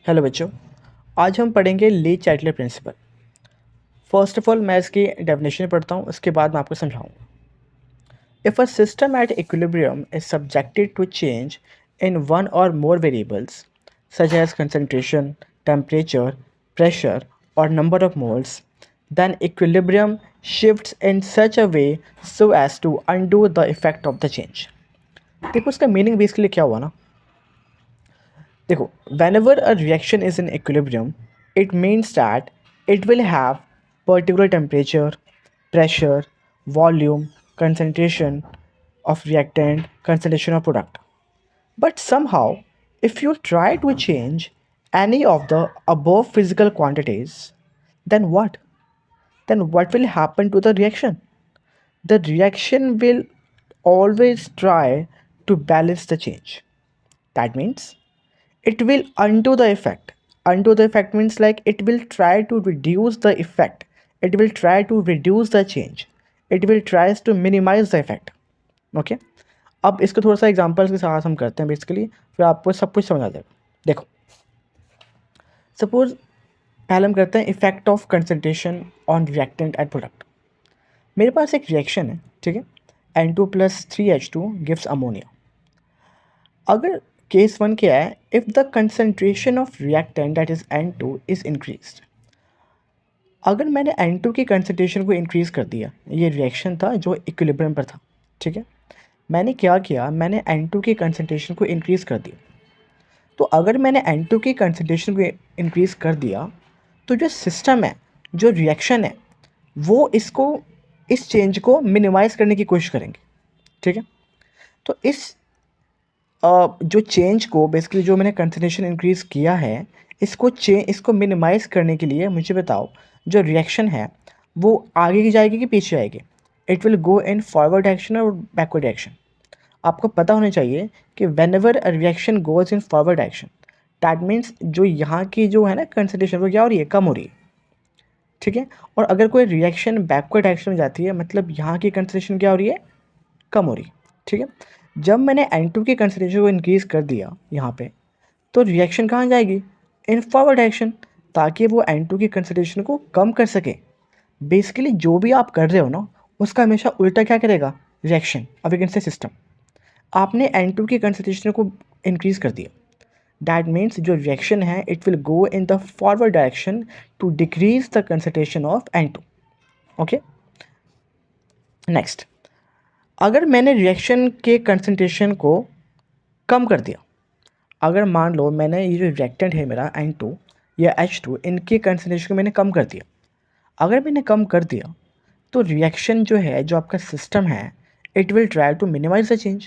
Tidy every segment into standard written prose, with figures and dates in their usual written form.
Hello बच्चों। आज हम पढ़ेंगे ली चैटले प्रिंसिपल। फर्स्ट ऑफ ऑल मैं इसकी डेफिनेशन पढ़ता हूँ, उसके बाद मैं आपको समझाऊंगा। If a system at equilibrium is subjected to change in one और more variables such as concentration, temperature, pressure और number of moles, then equilibrium shifts in such a way so as to undo the effect of the change। देखो उसका meaning basically क्या हुआ ना। देखो, whenever a reaction is in equilibrium, it means that it will have particular temperature, pressure, volume, concentration of reactant, concentration of product. But somehow, if you try to change any of the above physical quantities, then what? Then what will happen to the reaction? The reaction will always try to balance the change. That means it will undo the effect. Undo the effect means like it will try to reduce the effect. It will try to reduce the change. It will tries to minimize the effect. Okay, अब इसको थोड़ा सा examples के साथ हम करते हैं basically, फिर आपको सब कुछ समझ आ जाएगा। देखो, सपोज पहले हम करते हैं effect of concentration on reactant and product. मेरे पास एक रिएक्शन है, ठीक है, N2+3H2 गिव्स अमोनिया। अगर केस वन क्या है, if the concentration of reactant that is N2 is increased. अगर मैंने N2 की कंसंट्रेशन को इंक्रीज़ कर दिया, ये रिएक्शन था जो इक्विलिब्रियम पर था, ठीक है, मैंने क्या किया, मैंने N2 की कंसंट्रेशन को इंक्रीज़ कर दिया। तो अगर मैंने N2 की कंसंट्रेशन को इंक्रीज़ कर दिया तो जो सिस्टम है, जो रिएक्शन है, वो इस चेंज को मिनिमाइज़ करने की कोशिश करेंगे, ठीक है। तो जो चेंज को बेसिकली जो मैंने कंसंट्रेशन इंक्रीज़ किया है, इसको मिनिमाइज़ करने के लिए मुझे बताओ, जो रिएक्शन है वो आगे की जाएगी कि पीछे आएगी? It will go in forward direction और बैकवर्ड डायरेक्शन। आपको पता होना चाहिए कि when ever a reaction goes in forward direction, that means जो यहाँ की जो है ना कंसंट्रेशन, वो क्या हो रही है, कम हो रही है, ठीक है। और अगर कोई रिएक्शन बैकवर्ड डायरेक्शन में जाती है, मतलब यहाँ की कंसंट्रेशन क्या हो रही है, कम हो रही है, ठीक है। जब मैंने N2 की कंसंट्रेशन को इंक्रीज़ कर दिया यहाँ पे, तो रिएक्शन कहाँ जाएगी, इन फॉरवर्ड डायरेक्शन, ताकि वो N2 की कंसंट्रेशन को कम कर सके। बेसिकली जो भी आप कर रहे हो ना, उसका हमेशा उल्टा क्या करेगा, रिएक्शन। अब एक से सिस्टम, आपने N2 की कंसंट्रेशन को इंक्रीज़ कर दिया, दैट मीन्स जो रिएक्शन है it will go in the forward direction to decrease the concentration of N2। Okay, next, अगर मैंने रिएक्शन के कंसंट्रेशन को कम कर दिया, अगर मान लो मैंने ये जो रिएक्टेंट है मेरा N2 या H2, इनके कंसंट्रेशन को मैंने कम कर दिया, अगर मैंने कम कर दिया तो रिएक्शन जो है, जो आपका सिस्टम है, it will try to minimise the change,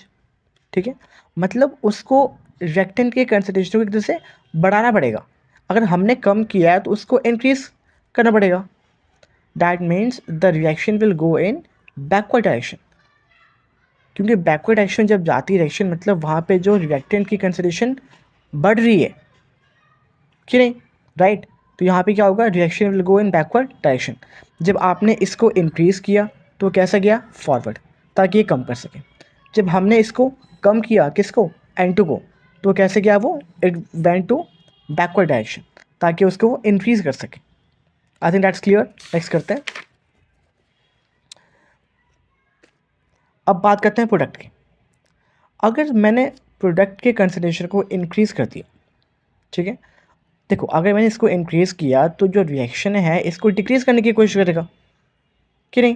ठीक है। मतलब उसको रिएक्टेंट के कंसंट्रेशन को एक तरह से बढ़ाना पड़ेगा। अगर हमने कम किया है तो उसको इंक्रीज करना पड़ेगा। That means the reaction will go in backward direction, क्योंकि बैकवर्ड डायरेक्शन जब जाती है रिएक्शन, मतलब वहाँ पे जो रिएक्टेंट की कंसंट्रेशन बढ़ रही है कि नहीं, राइट। तो यहाँ पे क्या होगा, reaction will go in backward direction. जब आपने इसको इंक्रीज़ किया तो कैसा गया, फॉरवर्ड, ताकि ये कम कर सके। जब हमने इसको कम किया, किसको, N2 को, तो कैसे गया वो, it went to backward direction, ताकि उसको वो इंक्रीज़ कर सके। I think that's clear. Next करते हैं, अब बात करते हैं प्रोडक्ट की। अगर मैंने प्रोडक्ट के कंसंट्रेशन को इंक्रीज़ कर दिया, ठीक है, देखो अगर मैंने इसको इंक्रीज़ किया तो जो रिएक्शन है इसको डिक्रीज़ करने की कोशिश करेगा कि नहीं।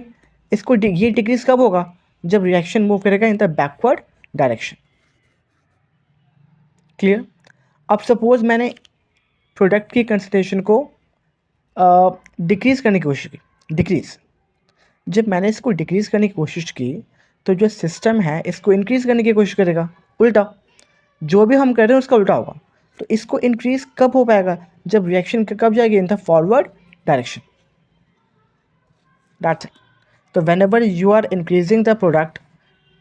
ये डिक्रीज़ कब होगा, जब रिएक्शन मूव करेगा in the backward direction. Clear. अब सपोज मैंने प्रोडक्ट की कंसंट्रेशन को डिक्रीज़ करने की कोशिश की, डिक्रीज़। जब मैंने इसको डिक्रीज़ करने की कोशिश की तो जो सिस्टम है इसको इंक्रीज़ करने की कोशिश करेगा, उल्टा। जो भी हम कर रहे हैं उसका उल्टा होगा। तो इसको इंक्रीज़ कब हो पाएगा, जब रिएक्शन कब जाएगी, इन the forward direction. That's it. तो whenever you are increasing the product,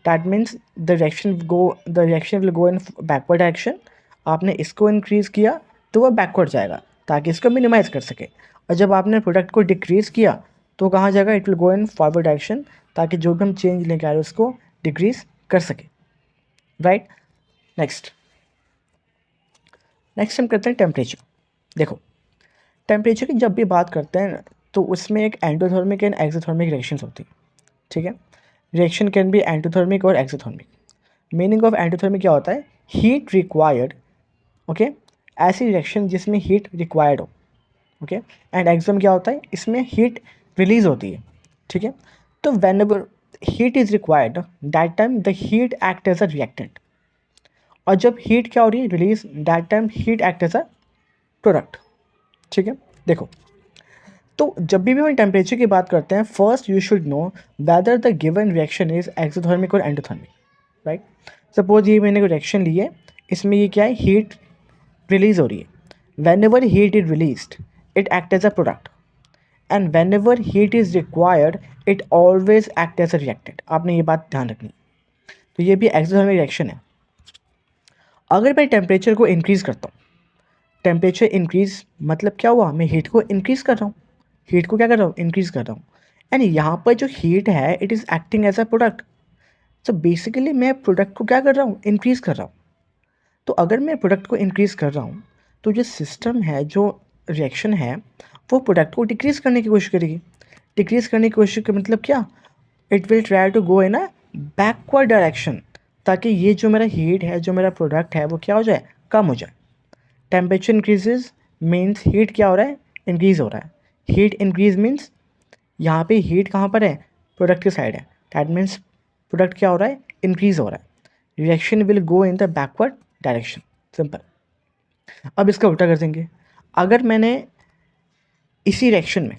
that means the reaction will go in backward direction। आपने इसको इंक्रीज़ किया तो वह बैकवर्ड जाएगा, ताकि इसको मिनिमाइज़ कर सके। और जब आपने प्रोडक्ट को डिक्रीज़ किया तो कहाँ जाएगा, it will go in forward direction, ताकि जो भी हम चेंज लेके आ रहे हैं उसको डिक्रीज़ कर सके, राइट। नेक्स्ट, नेक्स्ट हम करते हैं टेम्परेचर। देखो, टेम्परेचर की जब भी बात करते हैं तो उसमें एक एंडोथर्मिक एंड एक्सोथर्मिक रिएक्शंस होती है, ठीक है। रिएक्शन कैन बी एंडोथर्मिक और एक्सोथर्मिक। मीनिंग ऑफ एंडोथर्मिक क्या होता है? हीट रिक्वायर्ड, ओके, ऐसी रिएक्शन जिसमें हीट रिक्वायर्ड हो, ओके। एंड एक्सोथर्म क्या होता है? इसमें हीट रिलीज होती है, ठीक है। तो whenever heat is required, that time the heat act as a reactant. और जब हीट क्या हो रही है? Release, that time heat act as a product, ठीक है। देखो, तो जब भी हम टेम्परेचर की बात करते हैं, first you should know whether the given reaction is exothermic और एंडोथर्मिक, राइट। सपोज ये मैंने कोई रिएक्शन ली है, इसमें ये क्या है? हीट रिलीज हो रही है। Whenever heat is released it act as a product, and whenever heat is required it always act as a reactant. आपने ये बात ध्यान रखनी। तो ये भी एक्सोथर्मिक रिएक्शन है। अगर मैं टेम्परेचर को इंक्रीज़ करता हूँ, टेम्परेचर इंक्रीज मतलब क्या हुआ? मैं हीट को इंक्रीज़ कर रहा हूँ, हीट को क्या कर रहा हूँ? इंक्रीज़ कर रहा हूँ। एंड यहाँ पर जो हीट है it is acting as a product. So basically मैं प्रोडक्ट को क्या कर रहा हूँ? इंक्रीज़ कर रहा हूँ। तो अगर मैं प्रोडक्ट को इंक्रीज़ कर रहा हूँ तो जो सिस्टम है, जो रिएक्शन है, वो प्रोडक्ट को डिक्रीज़ करने की कोशिश करेगी। डिक्रीज़ करने की कोशिश का मतलब क्या? It will try to go in a backward direction, ताकि ये जो मेरा हीट है, जो मेरा प्रोडक्ट है, वो क्या हो जाए? कम हो जाए। टेम्परेचर इंक्रीजेज मीन्स हीट क्या हो रहा है? इंक्रीज़ हो रहा है। हीट इंक्रीज मीन्स यहाँ पे हीट कहाँ पर है? प्रोडक्ट के साइड है। दैट मीन्स प्रोडक्ट क्या हो रहा है? इंक्रीज़ हो रहा है। Reaction will go in the backward direction, simple. अब इसका उल्टा कर देंगे। अगर मैंने इसी रिएक्शन में